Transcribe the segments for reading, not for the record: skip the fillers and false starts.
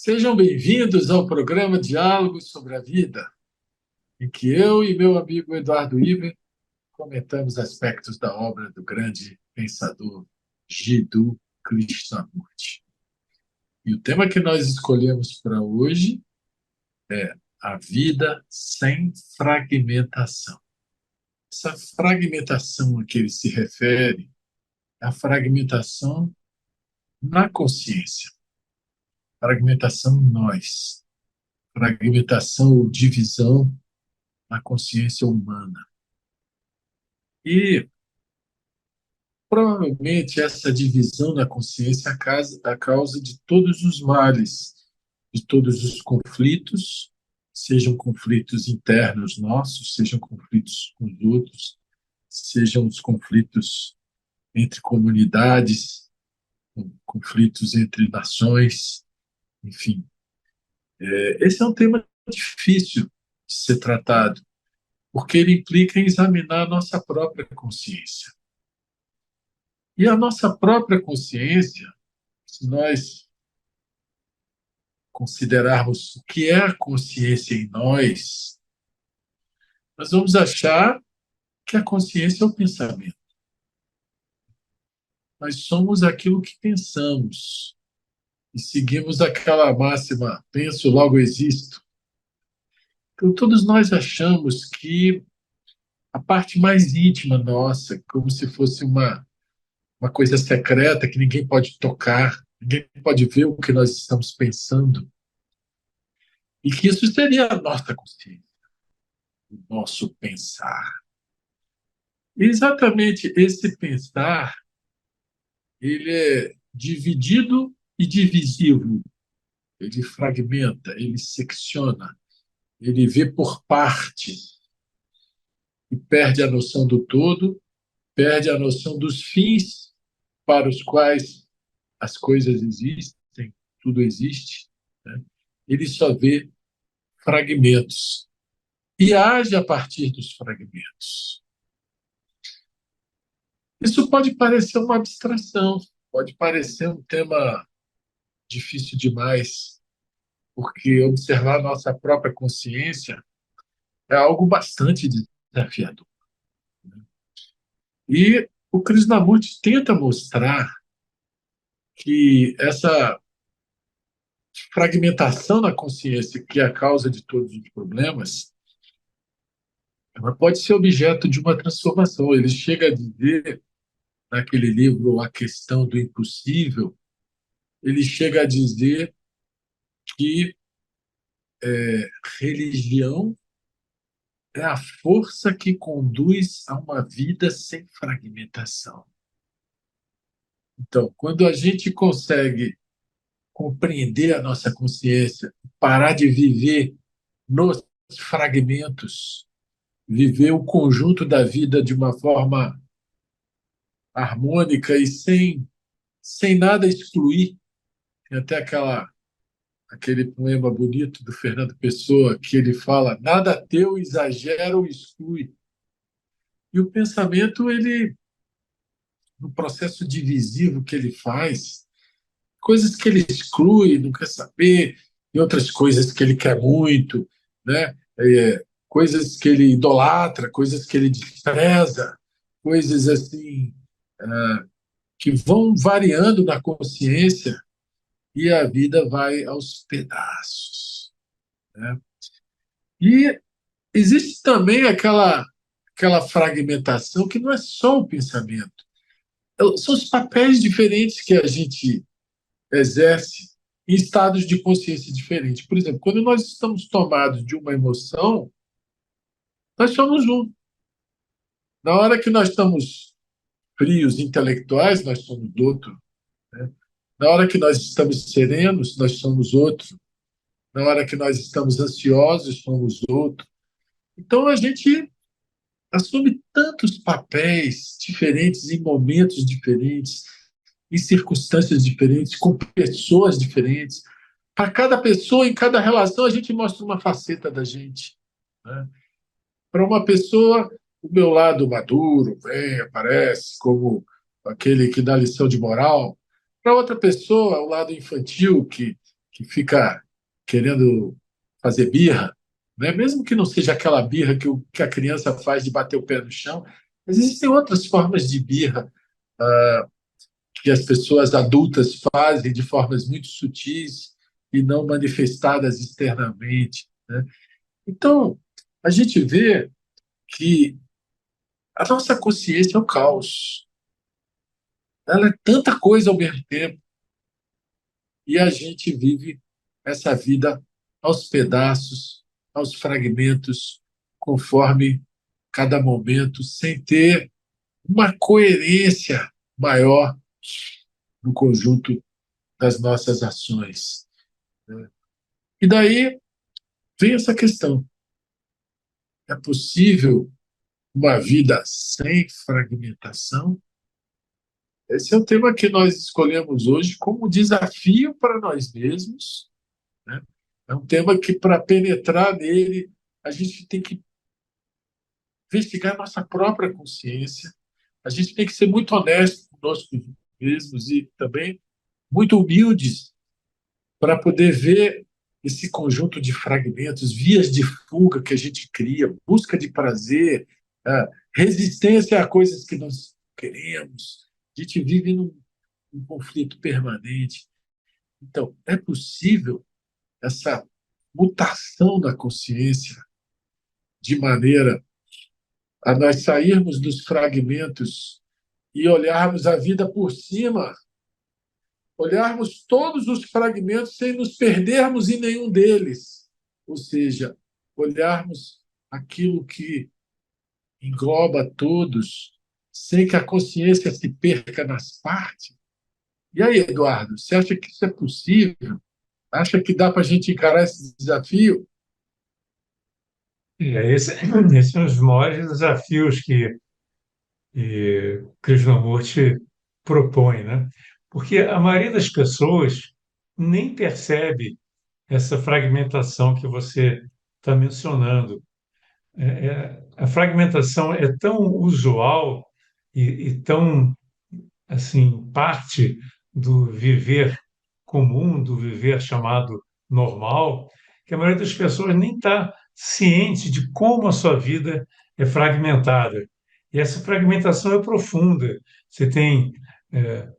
Sejam bem-vindos ao programa Diálogos sobre a Vida, em que eu e meu amigo Eduardo Iber comentamos aspectos da obra do grande pensador Jiddu Krishnamurti. E o tema que nós escolhemos para hoje é a vida sem fragmentação. Essa fragmentação a que ele se refere é a fragmentação na consciência, fragmentação em nós, fragmentação ou divisão na consciência humana. E provavelmente essa divisão na consciência é a causa de todos os males, de todos os conflitos, sejam conflitos internos nossos, sejam conflitos com os outros, sejam os conflitos entre comunidades, conflitos entre nações, enfim. Esse é um tema difícil de ser tratado, porque ele implica em examinar a nossa própria consciência. E a nossa própria consciência, se nós considerarmos o que é a consciência em nós, nós vamos achar que a consciência é o pensamento. Nós somos aquilo que pensamos e seguimos aquela máxima: penso, logo existo. Então, todos nós achamos que a parte mais íntima nossa, como se fosse uma coisa secreta que ninguém pode tocar, ninguém pode ver o que nós estamos pensando, e que isso seria a nossa consciência, o nosso pensar. E exatamente esse pensar, ele é dividido e divisivo, ele fragmenta, ele secciona, ele vê por partes e perde a noção do todo, perde a noção dos fins para os quais as coisas existem, tudo existe, né? Ele só vê fragmentos e age a partir dos fragmentos. Isso pode parecer uma abstração, pode parecer um tema difícil demais, porque observar a nossa própria consciência é algo bastante desafiador. E o Krishnamurti tenta mostrar que essa fragmentação na consciência, que é a causa de todos os problemas, ela pode ser objeto de uma transformação. Ele chega a dizer, naquele livro A Questão do Impossível, ele chega a dizer que religião é a força que conduz a uma vida sem fragmentação. Então, quando a gente consegue compreender a nossa consciência, parar de viver nos fragmentos, viver o conjunto da vida de uma forma harmônica e sem nada excluir, tem até aquele poema bonito do Fernando Pessoa, que ele fala: nada teu exagera ou exclui. E o pensamento, ele, no processo divisivo que ele faz, coisas que ele exclui, não quer saber, e outras coisas que ele quer muito, né? Coisas que ele idolatra, coisas que ele despreza, coisas assim que vão variando na consciência e a vida vai aos pedaços, né? E existe também aquela fragmentação que não é só o pensamento, são os papéis diferentes que a gente exerce em estados de consciência diferentes. Por exemplo, quando nós estamos tomados de uma emoção, nós somos um. Na hora que nós estamos frios, intelectuais, nós somos outro, né? Na hora que nós estamos serenos, nós somos outro. Na hora que nós estamos ansiosos, somos outro. Então, a gente assume tantos papéis diferentes em momentos diferentes, em circunstâncias diferentes, com pessoas diferentes. Para cada pessoa, em cada relação, a gente mostra uma faceta da gente, né? Para uma pessoa, o meu lado maduro vem, aparece como aquele que dá lição de moral. Para outra pessoa, o lado infantil, que que fica querendo fazer birra, né? Mesmo que não seja aquela birra que a criança faz de bater o pé no chão, mas existem outras formas de birra que as pessoas adultas fazem de formas muito sutis e não manifestadas externamente, né? Então, a gente vê que a nossa consciência é um caos. Ela é tanta coisa ao mesmo tempo e a gente vive essa vida aos pedaços, aos fragmentos, conforme cada momento, sem ter uma coerência maior no conjunto das nossas ações, né? E daí vem essa questão: é possível uma vida sem fragmentação? Esse é o tema que nós escolhemos hoje como desafio para nós mesmos, né? É um tema que, para penetrar nele, a gente tem que investigar nossa própria consciência, a gente tem que ser muito honesto conosco mesmos e também muito humildes para poder ver esse conjunto de fragmentos, vias de fuga que a gente cria, busca de prazer, resistência a coisas que nós queremos. A gente vive num conflito permanente. Então, é possível essa mutação da consciência de maneira a nós sairmos dos fragmentos e olharmos a vida por cima, olharmos todos os fragmentos sem nos perdermos em nenhum deles. Ou seja, olharmos aquilo que engloba todos, sem que a consciência se perca nas partes. E aí, Eduardo, você acha que isso é possível? Acha que dá para a gente encarar esse desafio? Esse é um dos maiores desafios que Krishnamurti propõe, né? Porque a maioria das pessoas nem percebe essa fragmentação que você está mencionando. A fragmentação é tão usual e tão assim parte do viver comum, do viver chamado normal, que a maioria das pessoas nem está ciente de como a sua vida é fragmentada. E essa fragmentação é profunda. Você tem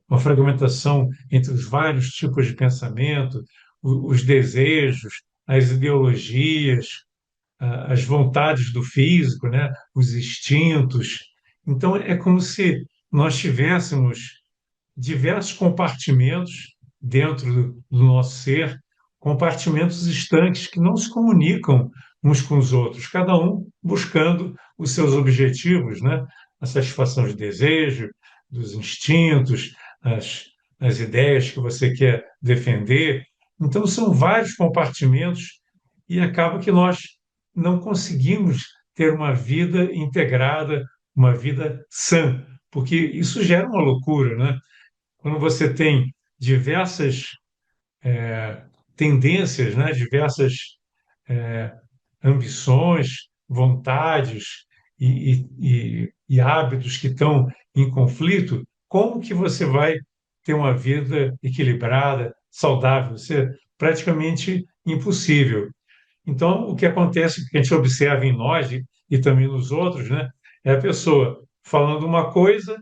uma fragmentação entre os vários tipos de pensamento, os desejos, as ideologias, as vontades do físico, né? Os instintos. Então, é como se nós tivéssemos diversos compartimentos dentro do nosso ser, compartimentos estanques que não se comunicam uns com os outros, cada um buscando os seus objetivos, né? A satisfação de desejo, dos instintos, as, as ideias que você quer defender. Então, são vários compartimentos e acaba que nós não conseguimos ter uma vida integrada, uma vida sã, porque isso gera uma loucura, né? Quando você tem diversas tendências, né, diversas ambições, vontades e hábitos que estão em conflito, como que você vai ter uma vida equilibrada, saudável? Isso é praticamente impossível. Então, o que acontece, o que a gente observa em nós e também nos outros, né, é a pessoa falando uma coisa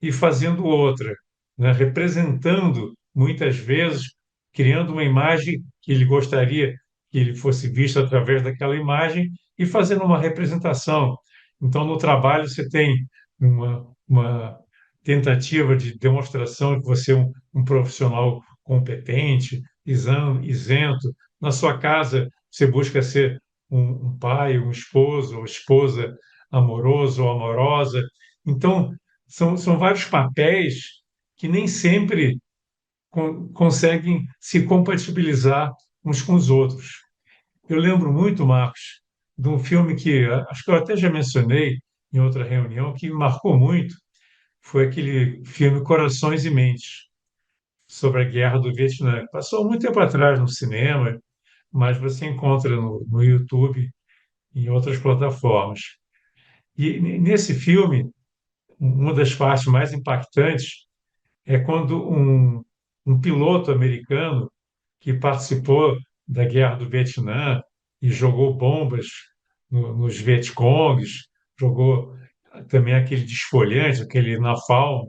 e fazendo outra, né, representando, muitas vezes, criando uma imagem que ele gostaria que ele fosse visto através daquela imagem e fazendo uma representação. Então, no trabalho, você tem uma tentativa de demonstração que você é um profissional competente, isento. Na sua casa, você busca ser um pai, um esposo ou esposa amoroso ou amorosa. Então, são vários papéis que nem sempre conseguem se compatibilizar uns com os outros. Eu lembro muito, Marcos, de um filme que acho que eu até já mencionei em outra reunião, que me marcou muito, foi aquele filme Corações e Mentes, sobre a Guerra do Vietnã. Passou muito tempo atrás no cinema, mas você encontra no YouTube e em outras plataformas. E nesse filme, uma das partes mais impactantes é quando um piloto americano que participou da Guerra do Vietnã e jogou bombas nos Vietcongs, jogou também aquele desfolhante, aquele napalm,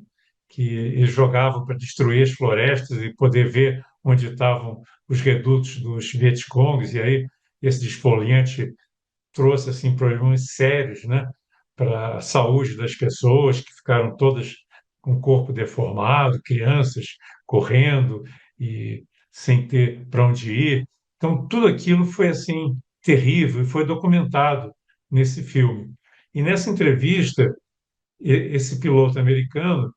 que eles jogavam para destruir as florestas e poder ver onde estavam os redutos dos Vietcongs, e aí esse desfoliante trouxe assim problemas sérios, né, para a saúde das pessoas que ficaram todas com o corpo deformado, crianças correndo e sem ter para onde ir. Então tudo aquilo foi assim terrível e foi documentado nesse filme. E nessa entrevista, esse piloto americano,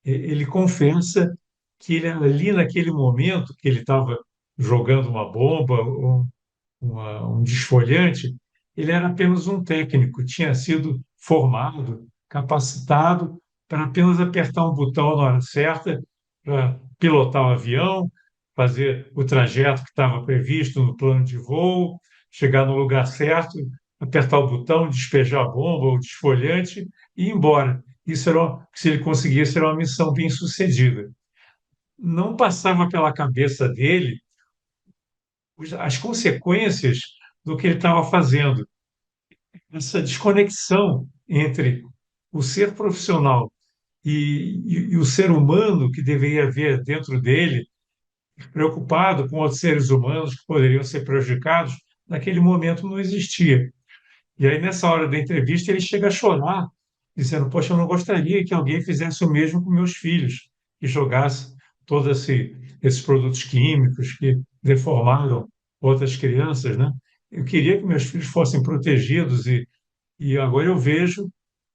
ele confessa que ele ali naquele momento que ele estava jogando uma bomba, um desfolhante, ele era apenas um técnico, tinha sido formado, capacitado para apenas apertar um botão na hora certa, para pilotar o avião, fazer o trajeto que estava previsto no plano de voo, chegar no lugar certo, apertar o botão, despejar a bomba ou desfolhante e ir embora. Isso era, se ele conseguisse, era uma missão bem sucedida. Não passava pela cabeça dele as consequências do que ele estava fazendo. Essa desconexão entre o ser profissional e o ser humano que deveria haver dentro dele, preocupado com outros seres humanos que poderiam ser prejudicados, naquele momento não existia. E aí, nessa hora da entrevista, ele chega a chorar, dizendo: Poxa, eu não gostaria que alguém fizesse o mesmo com meus filhos, que jogasse todos esses produtos químicos que deformaram outras crianças, né? Eu queria que meus filhos fossem protegidos e agora eu vejo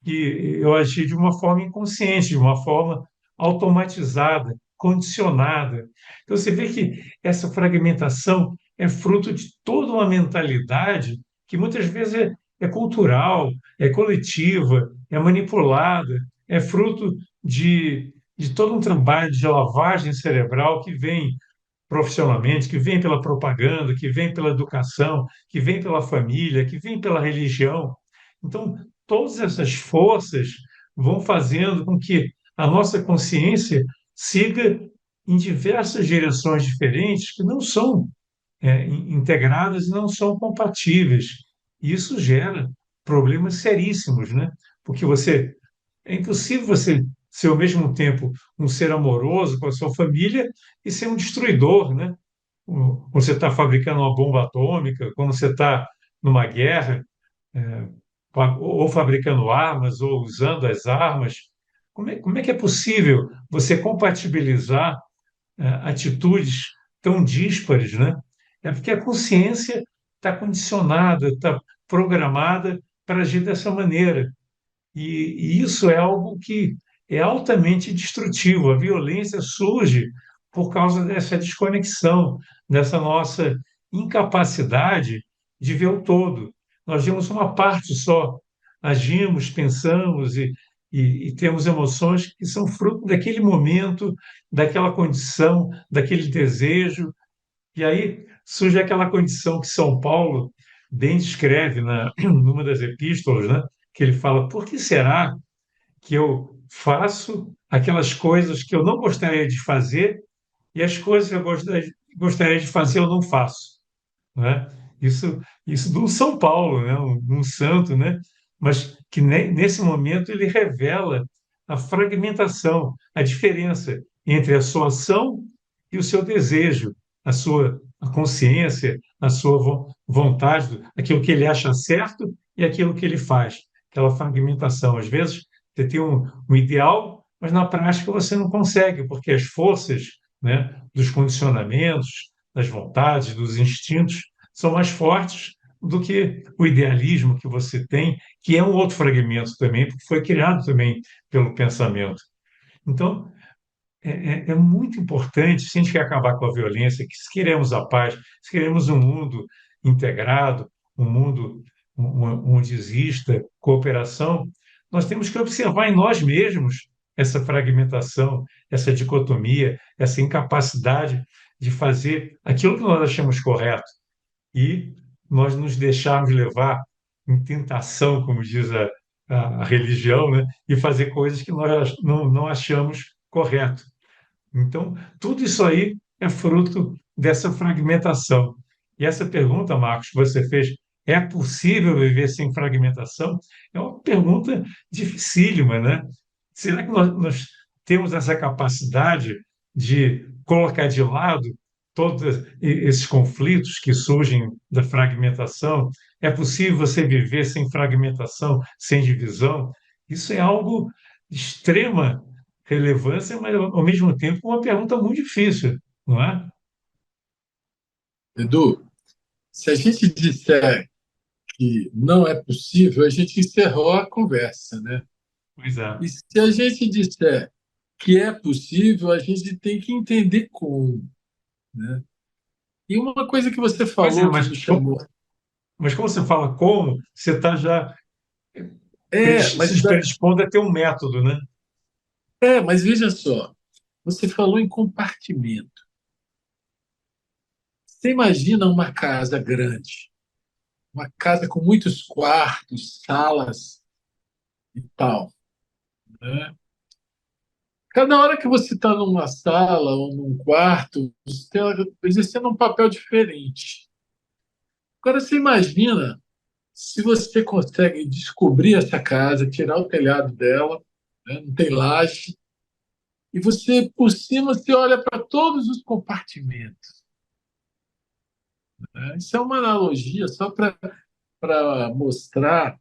que eu agi de uma forma inconsciente, de uma forma automatizada, condicionada. Então você vê que essa fragmentação é fruto de toda uma mentalidade que muitas vezes é cultural, é coletiva, é manipulada, é fruto de todo um trabalho de lavagem cerebral que vem profissionalmente, que vem pela propaganda, que vem pela educação, que vem pela família, que vem pela religião. Então, todas essas forças vão fazendo com que a nossa consciência siga em diversas direções diferentes que não são integradas e não são compatíveis. E isso gera problemas seríssimos, né? Porque é impossível você ser ao mesmo tempo um ser amoroso com a sua família e ser um destruidor, né? Quando você está fabricando uma bomba atômica, quando você está numa guerra, é, ou fabricando armas, ou usando as armas, como é que é possível você compatibilizar atitudes tão díspares, né? É porque a consciência está condicionada, está programada para agir dessa maneira. E isso é algo que é altamente destrutivo. A violência surge por causa dessa desconexão, dessa nossa incapacidade de ver o todo. Nós vemos uma parte só, agimos, pensamos e temos emoções que são fruto daquele momento, daquela condição, daquele desejo. E aí surge aquela condição que São Paulo bem descreve numa das epístolas, né? Que ele fala: por que será que eu faço aquelas coisas que eu não gostaria de fazer e as coisas que eu gostaria de fazer eu não faço, né? Isso do São Paulo, né? Um santo, né? Mas que nesse momento ele revela a fragmentação, a diferença entre a sua ação e o seu desejo, a consciência, a sua vontade, aquilo que ele acha certo e aquilo que ele faz. Aquela fragmentação. Às vezes você tem um ideal, mas na prática você não consegue, porque as forças, né, dos condicionamentos, das vontades, dos instintos, são mais fortes do que o idealismo que você tem, que é um outro fragmento também, porque foi criado também pelo pensamento. Então, é muito importante, se a gente quer acabar com a violência, que se queremos a paz, se queremos um mundo integrado, um mundo onde exista cooperação, nós temos que observar em nós mesmos essa fragmentação, essa dicotomia, essa incapacidade de fazer aquilo que nós achamos correto e nós nos deixarmos levar em tentação, como diz a religião, né? E fazer coisas que nós não achamos correto. Então, tudo isso aí é fruto dessa fragmentação. E essa pergunta, Marcos, que você fez, é possível viver sem fragmentação? É uma pergunta dificílima, né? Será que nós temos essa capacidade de colocar de lado todos esses conflitos que surgem da fragmentação? É possível você viver sem fragmentação, sem divisão? Isso é algo de extrema relevância, mas ao mesmo tempo uma pergunta muito difícil, não é? Edu, se a gente disser que não é possível, a gente encerrou a conversa, né? Pois é. E se a gente disser que é possível, a gente tem que entender como, né? E uma coisa que você Pois é, falou que me chamou. mas como você fala como, você está já Mas, se predispondo a ter um método, né? mas veja só, você falou em compartimento. Você imagina uma casa grande, uma casa com muitos quartos, salas e tal, né? Cada hora que você está numa sala ou num quarto, você está exercendo um papel diferente. Agora, você imagina se você consegue descobrir essa casa, tirar o telhado dela, né? Não tem laje, e você, por cima, você olha para todos os compartimentos, né? Isso é uma analogia só para mostrar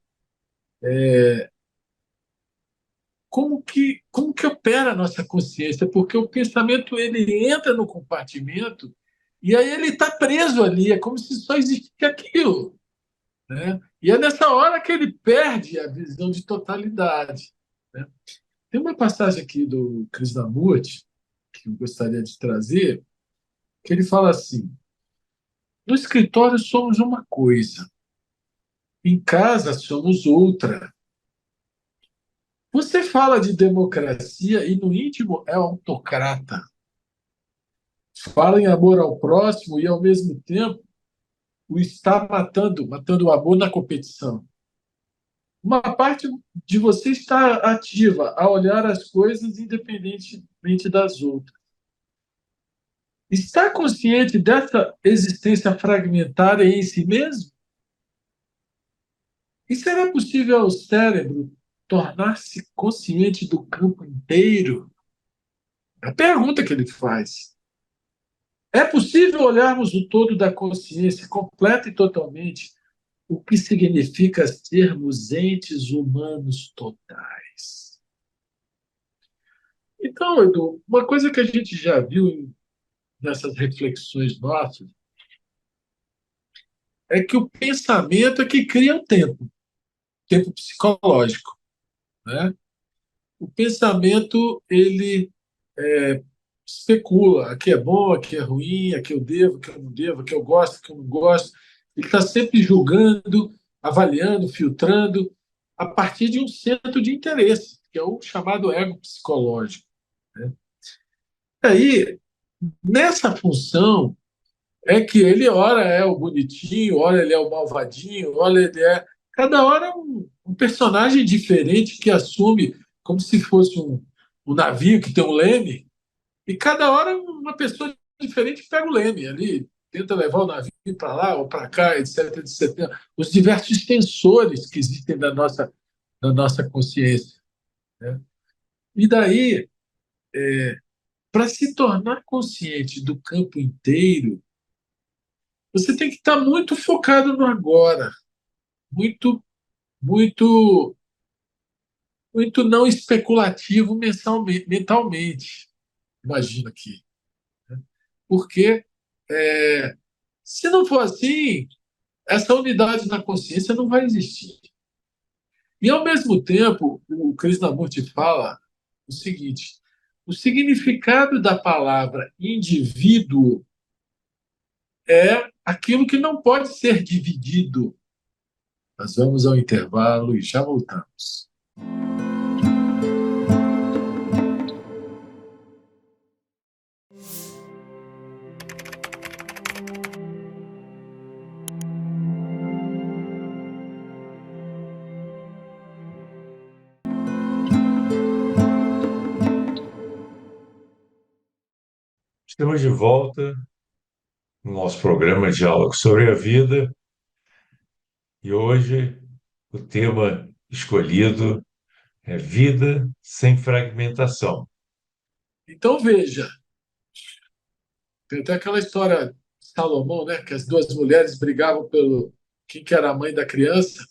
como que opera a nossa consciência, porque o pensamento ele entra no compartimento e aí ele está preso ali, é como se só existisse aquilo, né? E é nessa hora que ele perde a visão de totalidade, né? Tem uma passagem aqui do Krishnamurti que eu gostaria de trazer, que ele fala assim: no escritório somos uma coisa, em casa somos outra. Você fala de democracia e no íntimo é autocrata. Fala em amor ao próximo e, ao mesmo tempo, o está matando o amor na competição. Uma parte de você está ativa a olhar as coisas independentemente das outras. Está consciente dessa existência fragmentária em si mesmo? E será possível ao cérebro tornar-se consciente do campo inteiro? É a pergunta que ele faz. É possível olharmos o todo da consciência completa e totalmente, o que significa sermos entes humanos totais. Então, Edu, uma coisa que a gente já viu nessas reflexões nossas é que o pensamento é que cria o tempo psicológico, né? O pensamento, ele especula, aqui é bom, aqui é ruim, aqui eu devo, aqui eu não devo, aqui eu gosto, aqui eu não gosto. Ele está sempre julgando, avaliando, filtrando, a partir de um centro de interesse, que é o chamado ego psicológico, né? Aí, nessa função, é que ele, ora é o bonitinho, ora ele é o malvadinho, ora ele é. Cada hora é um personagem diferente que assume como se fosse um navio que tem um leme, e cada hora uma pessoa diferente pega o leme ali, tenta levar o navio para lá ou para cá, etc, etc. Os diversos tensores que existem na nossa consciência, né? E daí, para se tornar consciente do campo inteiro, você tem que estar muito focado no agora, muito, muito, muito não especulativo mentalmente, imagino aqui. Porque se não for assim, essa unidade na consciência não vai existir. E, ao mesmo tempo, o Krishnamurti fala o seguinte: o significado da palavra indivíduo é aquilo que não pode ser dividido. Nós vamos ao intervalo e já voltamos. Estamos de volta no nosso programa Diálogo sobre a Vida, e hoje o tema escolhido é Vida sem Fragmentação. Então, veja, tem até aquela história de Salomão, né, que as duas mulheres brigavam pelo quem que era a mãe da criança.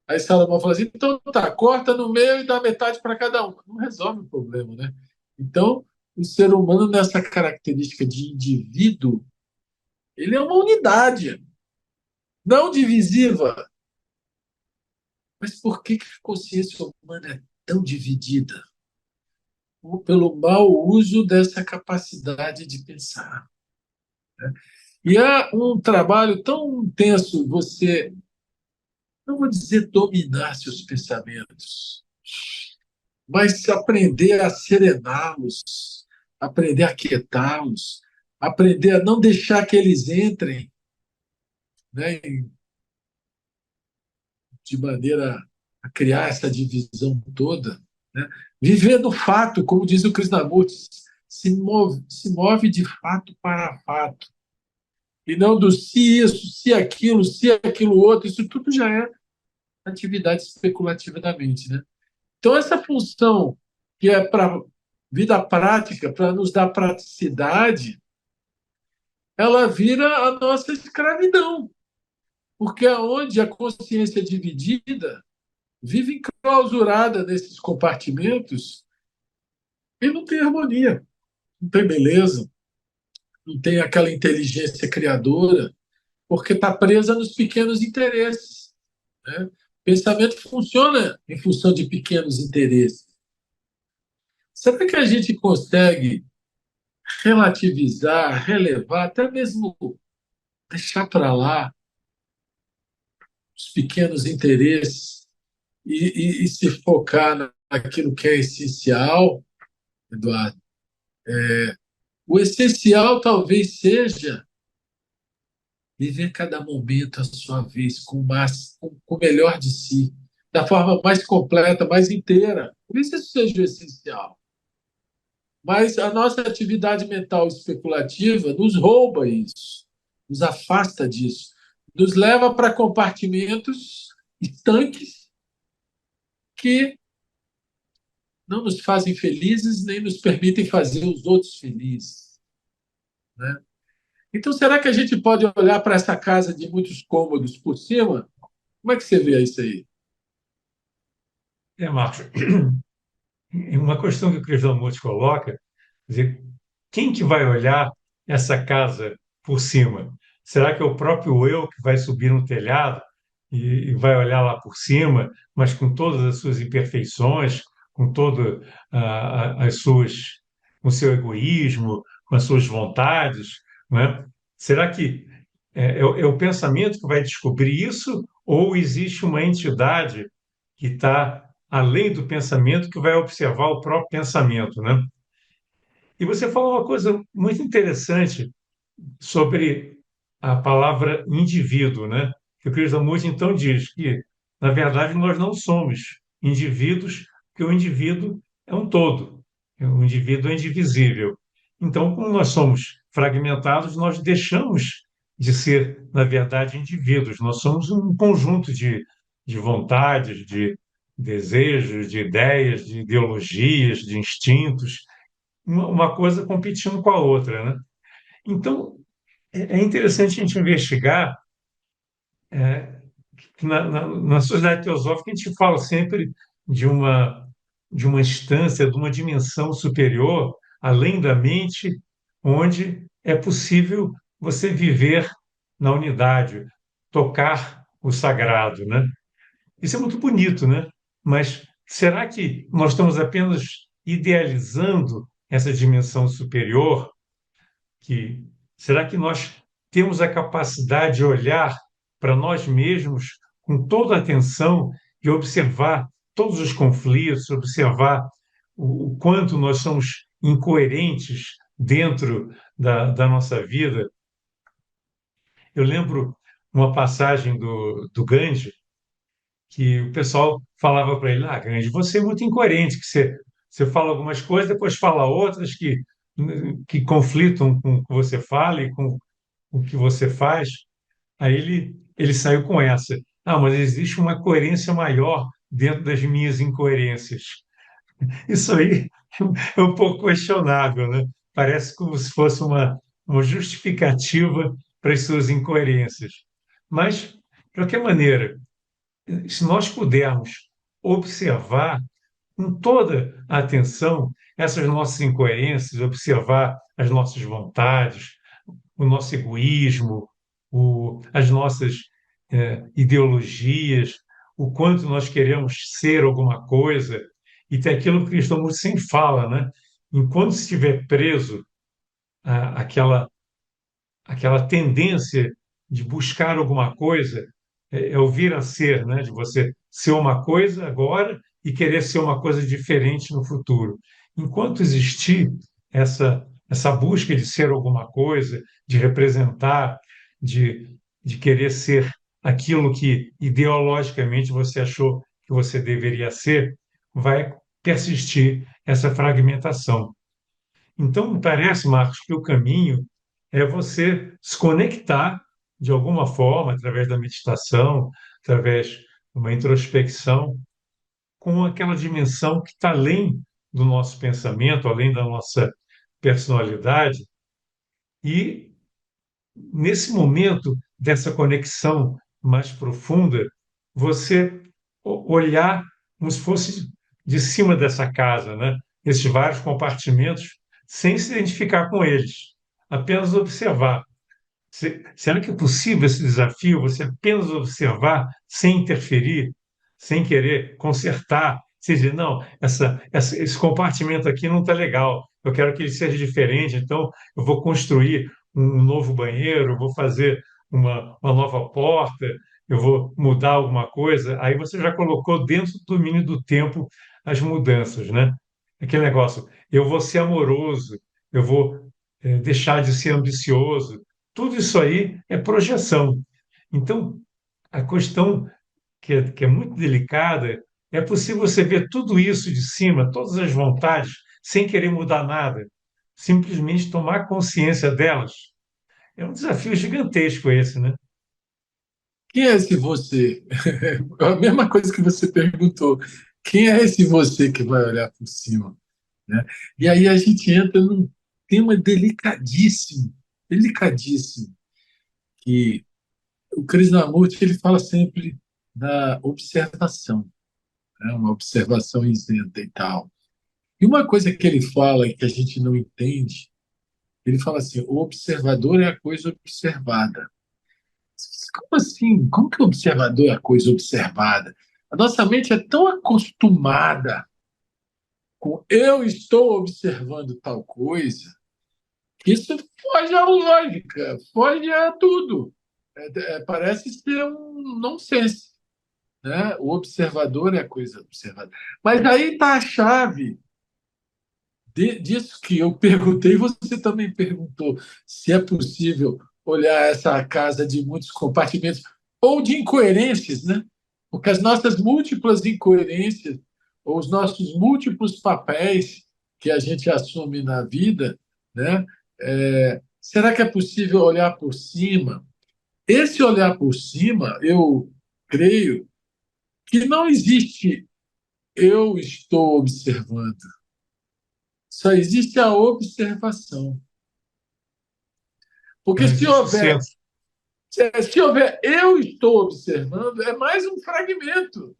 Aí Salomão falou assim: então tá, corta no meio e dá metade para cada um. Não resolve o problema, né? Então, o ser humano, nessa característica de indivíduo, ele é uma unidade, não divisiva. Mas por que que a consciência humana é tão dividida? Pelo mau uso dessa capacidade de pensar. E há um trabalho tão intenso você, não vou dizer dominar seus pensamentos, mas aprender a serená-los, aprender a quietá-los, aprender a não deixar que eles entrem, né, de maneira a criar essa divisão toda. Né? Viver do fato, como diz o Krishnamurti, se move de fato para fato, e não do se aquilo outro, isso tudo já é atividade especulativa da mente. Né? Então, essa função que é para vida prática, para nos dar praticidade, ela vira a nossa escravidão, porque aonde a consciência é dividida, vive enclausurada nesses compartimentos e não tem harmonia, não tem beleza, não tem aquela inteligência criadora, porque está presa nos pequenos interesses. Né? O pensamento funciona em função de pequenos interesses. Será que a gente consegue relativizar, relevar, até mesmo deixar para lá os pequenos interesses e se focar naquilo que é essencial, Eduardo? O essencial talvez seja viver cada momento à sua vez com o melhor de si, da forma mais completa, mais inteira. Talvez isso seja o essencial. Mas a nossa atividade mental especulativa nos rouba isso, nos afasta disso, nos leva para compartimentos estanques que não nos fazem felizes nem nos permitem fazer os outros felizes. Né? Então, será que a gente pode olhar para essa casa de muitos cômodos por cima? Como é que você vê isso aí? Marcos, uma questão que o Krishnamurti coloca, quer dizer, quem que vai olhar essa casa por cima? Será que é o próprio eu que vai subir no telhado e vai olhar lá por cima, mas com todas as suas imperfeições, com todo as suas, com o seu egoísmo, com as suas vontades, não é? Será que é o pensamento que vai descobrir isso ou existe uma entidade que está além do pensamento que vai observar o próprio pensamento, né? E você falou uma coisa muito interessante sobre a palavra indivíduo, né? Que o Krishnamurti então diz que, na verdade, nós não somos indivíduos, porque o indivíduo é um todo, o indivíduo é indivisível. Então, como nós somos fragmentados, nós deixamos de ser, na verdade, indivíduos. Nós somos um conjunto de vontades, de desejos, de ideias, de ideologias, de instintos, uma coisa competindo com a outra, né? Então, é interessante a gente investigar que na sociedade teosófica a gente fala sempre de de uma instância, de uma dimensão superior, além da mente, onde é possível você viver na unidade, tocar o sagrado, né? Isso é muito bonito, né? Mas será que nós estamos apenas idealizando essa dimensão superior? Que será que nós temos a capacidade de olhar para nós mesmos com toda a atenção e observar todos os conflitos, observar o quanto nós somos incoerentes dentro da nossa vida? Eu lembro uma passagem do Gandhi que o pessoal falava para ele: Ah, Gandhi, você é muito incoerente, que você fala algumas coisas, depois fala outras que conflitam com o que você fala e com o que você faz, aí ele saiu com essa. Ah, mas existe uma coerência maior dentro das minhas incoerências. Isso aí é um pouco questionável, né? Parece como se fosse uma justificativa para as suas incoerências. Mas, de qualquer maneira, se nós pudermos observar com toda a atenção essas nossas incoerências, observar as nossas vontades, o nosso egoísmo, as nossas ideologias, o quanto nós queremos ser alguma coisa, e tem aquilo que o cristão sempre fala, né? Enquanto estiver preso àquela aquela tendência de buscar alguma coisa, é o vir a ser, né? De você ser uma coisa agora e querer ser uma coisa diferente no futuro. Enquanto existir essa busca de ser alguma coisa, de representar, de querer ser aquilo que ideologicamente você achou que você deveria ser, vai persistir essa fragmentação. Então, me parece, Marcos, que o caminho é você se conectar de alguma forma, através da meditação, através de uma introspecção, com aquela dimensão que está além do nosso pensamento, além da nossa personalidade. E, nesse momento dessa conexão mais profunda, você olhar como se fosse de cima dessa casa, né? Esses vários compartimentos, sem se identificar com eles, apenas observar. Será que é possível esse desafio? Você apenas observar, sem interferir, sem querer consertar, sem dizer, não, esse compartimento aqui não está legal, eu quero que ele seja diferente, então eu vou construir um novo banheiro, vou fazer uma nova porta, eu vou mudar alguma coisa. Aí você já colocou dentro do domínio do tempo as mudanças, né? Aquele negócio, eu vou ser amoroso, eu vou deixar de ser ambicioso, tudo isso aí é projeção. Então, a questão que é muito delicada é possível você ver tudo isso de cima, todas as vontades, sem querer mudar nada, simplesmente tomar consciência delas. É um desafio gigantesco esse, né? Quem é esse você? É a mesma coisa que você perguntou. Quem é esse você que vai olhar por cima? Né? E aí a gente entra num tema delicadíssimo, delicadíssimo, que o Krishnamurti ele fala sempre da observação, né? Uma observação isenta e tal. E uma coisa que ele fala e que a gente não entende, ele fala assim: o observador é a coisa observada. Como assim? Como que o observador é a coisa observada? A nossa mente é tão acostumada com eu estou observando tal coisa, que isso foge à lógica, foge a tudo. Parece ser um nonsense, né? O observador é a coisa observada. Mas aí está a chave disso que eu perguntei, você também perguntou se é possível olhar essa casa de muitos compartimentos ou de incoerências, né? Porque as nossas múltiplas incoerências ou os nossos múltiplos papéis que a gente assume na vida, né? Será que é possível olhar por cima? Esse olhar por cima, eu creio que não existe eu estou observando. Só existe a observação. Porque Não existe o centro. se houver eu estou observando, é mais um fragmento,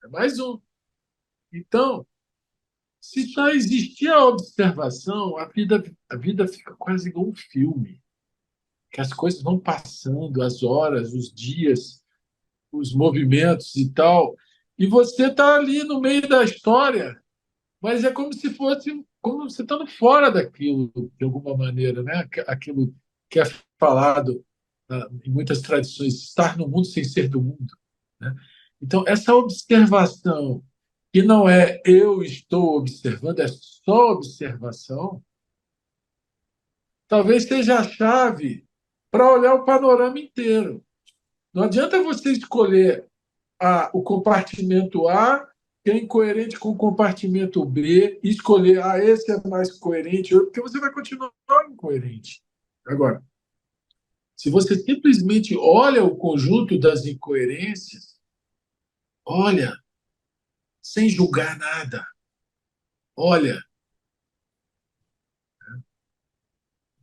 é mais um. Então, se só existir a observação, a vida fica quase igual um filme, que as coisas vão passando, as horas, os dias, os movimentos e tal, e você está ali no meio da história, mas é como se fosse como você estando fora daquilo, de alguma maneira, né? Aquilo que é falado em muitas tradições, estar no mundo sem ser do mundo, né? Então, essa observação, que não é eu estou observando, é só observação, talvez seja a chave para olhar o panorama inteiro. Não adianta você escolher o compartimento A, que é incoerente com o compartimento B, e escolher, esse é mais coerente, porque você vai continuar incoerente. Agora, Se você simplesmente olha o conjunto das incoerências, olha, sem julgar nada, olha,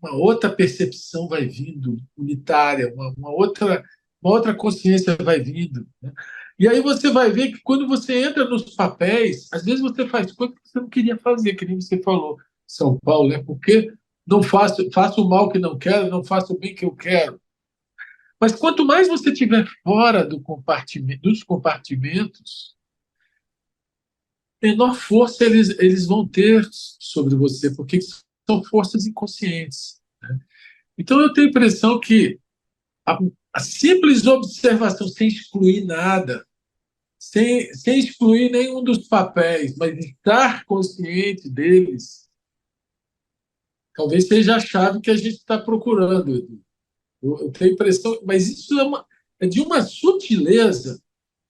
uma outra percepção vai vindo, unitária, uma outra consciência vai vindo. Né? E aí você vai ver que quando você entra nos papéis, às vezes você faz coisas que você não queria fazer, que nem você falou, São Paulo, né? Porque não faço o mal que não quero, não faço o bem que eu quero. Mas quanto mais você estiver fora dos compartimentos, menor força eles vão ter sobre você, porque são forças inconscientes. Né? Então eu tenho a impressão que a, a simples observação, sem excluir nada, sem excluir nenhum dos papéis, mas estar consciente deles, talvez seja a chave que a gente está procurando. Eu tenho a impressão, mas isso é de uma sutileza,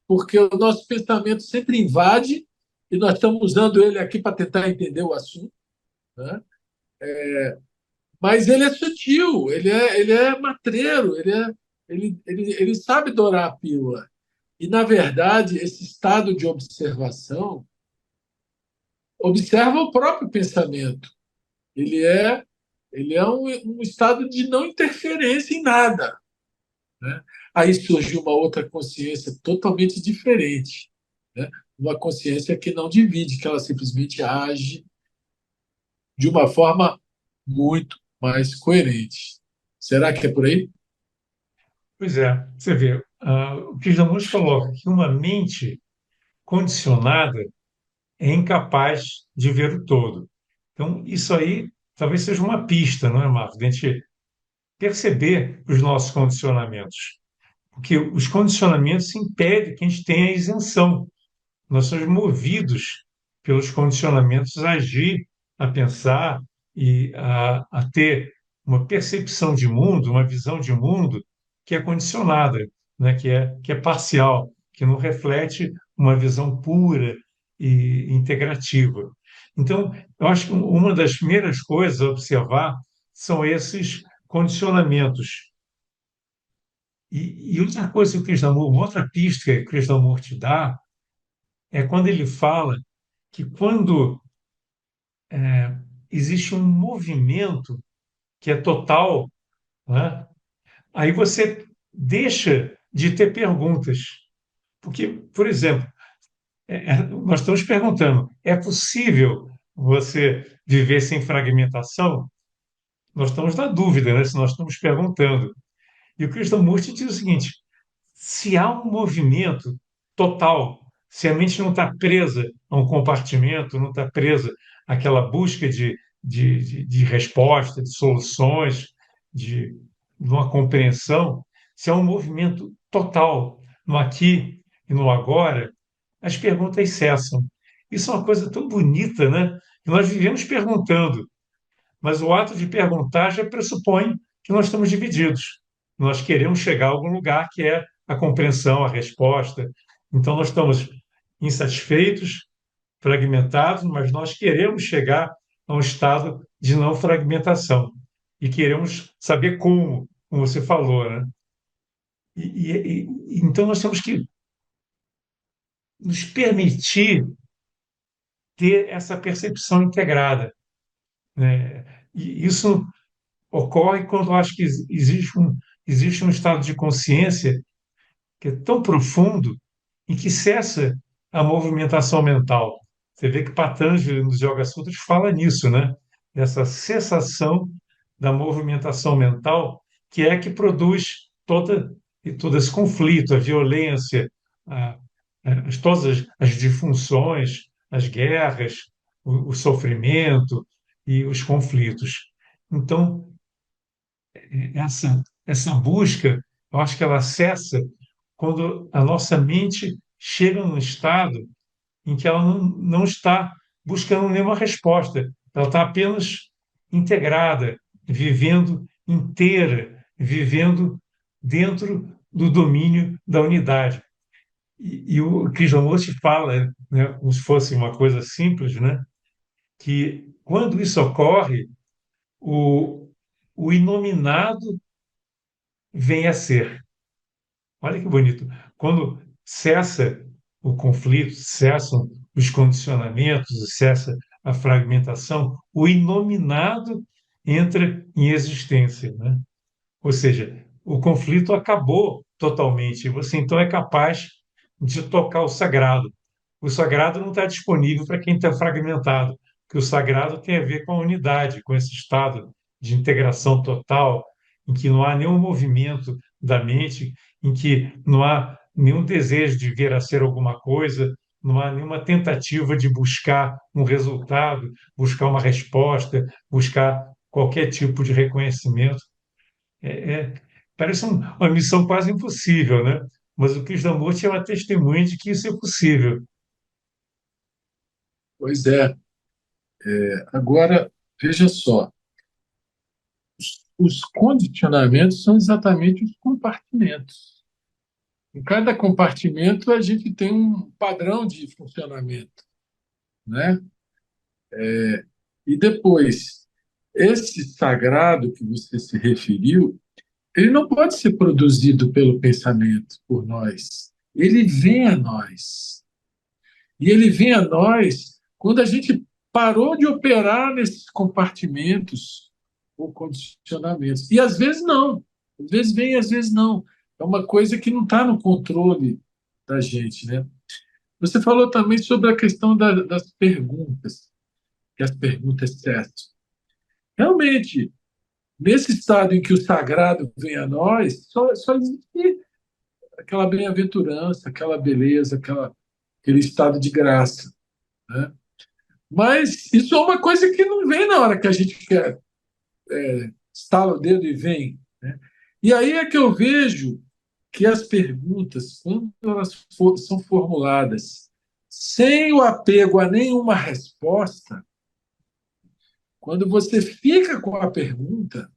porque o nosso pensamento sempre invade e nós estamos usando ele aqui para tentar entender o assunto, né? Mas ele é sutil, ele é matreiro, ele sabe dourar a pílula. E, na verdade, esse estado de observação observa o próprio pensamento. Ele é, ele é um estado de não interferência em nada. Né? Aí surgiu uma outra consciência totalmente diferente. Né? Uma consciência que não divide, que ela simplesmente age de uma forma muito mais coerente. Será que é por aí? Pois é, você vê, o Krishnamurti coloca que uma mente condicionada é incapaz de ver o todo. Então, isso aí talvez seja uma pista, não é, Marco? De a gente perceber os nossos condicionamentos. Porque os condicionamentos impedem que a gente tenha isenção. Nós somos movidos pelos condicionamentos a agir, a pensar e a ter uma percepção de mundo, uma visão de mundo que é condicionada, né? Que é parcial, que não reflete uma visão pura e integrativa. Então, eu acho que uma das primeiras coisas a observar são esses condicionamentos. E outra coisa que o Krishnamurti, uma outra pista que o Krishnamurti dá é quando ele fala que quando existe um movimento que é total, né, aí você deixa de ter perguntas. Porque, por exemplo, nós estamos perguntando: é possível você viver sem fragmentação? Nós estamos na dúvida, né, se nós estamos perguntando. E o Krishnamurti diz o seguinte: se há um movimento total, se a mente não está presa a um compartimento, não está presa àquela busca de resposta, de soluções, de uma compreensão, se há um movimento total no aqui e no agora, as perguntas cessam. Isso é uma coisa tão bonita, né? Que nós vivemos perguntando, mas o ato de perguntar já pressupõe que nós estamos divididos. Nós queremos chegar a algum lugar que é a compreensão, a resposta. Então, nós estamos insatisfeitos, fragmentados, mas nós queremos chegar a um estado de não fragmentação. E queremos saber como você falou, né? Então, nós temos que nos permitir ter essa percepção integrada, né? E isso ocorre quando eu acho que existe um estado de consciência que é tão profundo em que cessa a movimentação mental. Você vê que Patanjali, nos Yoga Sutras, fala nisso, né? Dessa cessação da movimentação mental, que é que produz todo esse conflito, a violência, a, todas as disfunções, as guerras, o sofrimento e os conflitos. Então, essa busca, eu acho que ela cessa quando a nossa mente chega num estado em que ela não está buscando nenhuma resposta, ela está apenas integrada, vivendo inteira, vivendo dentro do domínio da unidade. E o Krishnamurti fala, né, como se fosse uma coisa simples, né, que quando isso ocorre, o, o inominado vem a ser. Olha que bonito. Quando cessa o conflito, cessam os condicionamentos, cessa a fragmentação, o inominado entra em existência, né? Ou seja, o conflito acabou totalmente. Você então é capaz de tocar o sagrado. O sagrado não está disponível para quem está fragmentado, porque o sagrado tem a ver com a unidade, com esse estado de integração total, em que não há nenhum movimento da mente, em que não há nenhum desejo de vir a ser alguma coisa, não há nenhuma tentativa de buscar um resultado, buscar uma resposta, buscar qualquer tipo de reconhecimento. É, é- parece uma missão quase impossível, né? Mas o Krishnamurti é uma testemunha de que isso é possível. Pois é. Agora, veja só, os condicionamentos são exatamente os compartimentos. Em cada compartimento, a gente tem um padrão de funcionamento, né? E depois, esse sagrado que você se referiu, ele não pode ser produzido pelo pensamento, por nós. Ele vem a nós. E ele vem a nós quando a gente parou de operar nesses compartimentos ou condicionamentos. E às vezes não. Às vezes vem, às vezes não. É uma coisa que não está no controle da gente, né? Você falou também sobre a questão das perguntas, que as perguntas certas. Realmente, nesse estado em que o sagrado vem a nós, só existe aquela bem-aventurança, aquela beleza, aquele estado de graça, né? Mas isso é uma coisa que não vem na hora que a gente quer, estala o dedo e vem, né? E aí é que eu vejo que as perguntas, quando são formuladas sem o apego a nenhuma resposta, quando você fica com a pergunta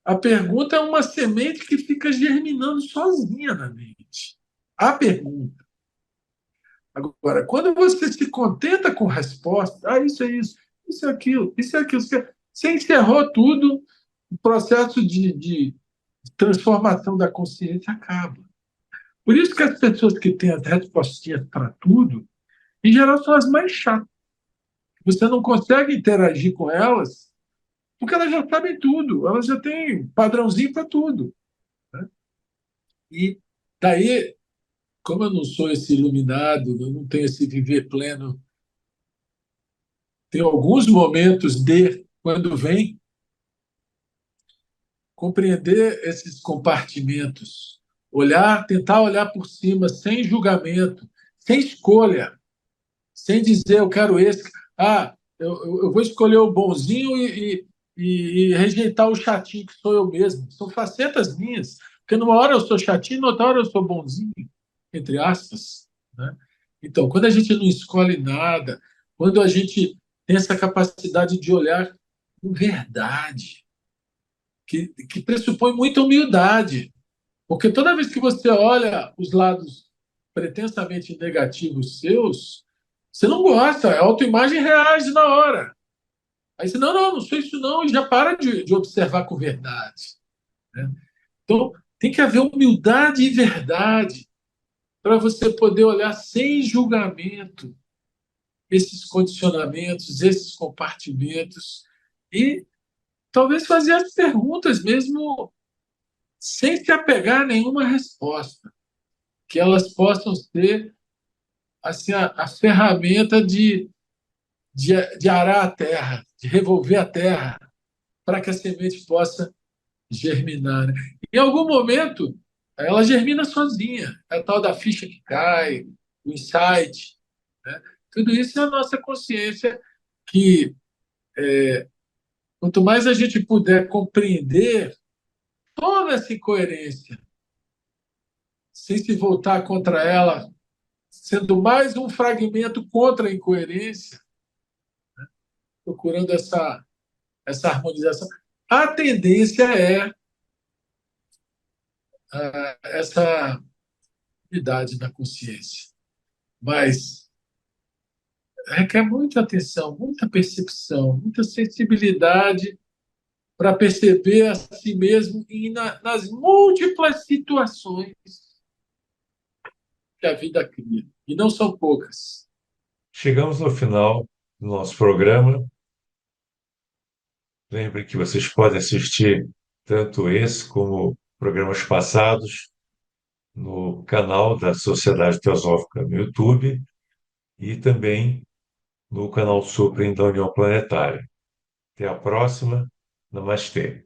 é uma semente que fica germinando sozinha na mente. A pergunta. Agora, quando você se contenta com resposta, isso é isso, isso é aquilo, isso é aquilo, você encerrou tudo, o processo de transformação da consciência acaba. Por isso que as pessoas que têm as respostinhas para tudo, em geral, são as mais chatas. Você não consegue interagir com elas, porque elas já sabem tudo, elas já têm padrãozinho para tudo, né? E daí, como eu não sou esse iluminado, eu não tenho esse viver pleno, tem alguns momentos de, quando vem, compreender esses compartimentos, olhar, tentar olhar por cima, sem julgamento, sem escolha, sem dizer eu quero esse. Eu vou escolher o bonzinho e rejeitar o chatinho que sou eu mesmo. São facetas minhas, porque numa hora eu sou chatinho, noutra hora eu sou bonzinho, entre aspas, né? Então, quando a gente não escolhe nada, quando a gente tem essa capacidade de olhar com verdade, que pressupõe muita humildade, porque toda vez que você olha os lados pretensamente negativos seus, você não gosta, a autoimagem reage na hora. Aí você, não sou isso não, e já para de observar com verdade, né? Então, tem que haver humildade e verdade para você poder olhar sem julgamento esses condicionamentos, esses compartimentos e talvez fazer as perguntas mesmo sem se apegar a nenhuma resposta, que elas possam ser assim, a ferramenta de arar a terra, de revolver a terra, para que a semente possa germinar, né? Em algum momento, ela germina sozinha. É a tal da ficha que cai, o insight, né? Tudo isso é a nossa consciência que, quanto mais a gente puder compreender toda essa incoerência, sem se voltar contra ela, sendo mais um fragmento contra a incoerência, procurando essa harmonização. A tendência é essa unidade na consciência, mas requer muita atenção, muita percepção, muita sensibilidade para perceber a si mesmo nas múltiplas situações que a vida cria. E não são poucas. Chegamos no final do nosso programa. Lembre que vocês podem assistir tanto esse como programas passados no canal da Sociedade Teosófica no YouTube e também no canal Supreme da União Planetária. Até a próxima. Namastê.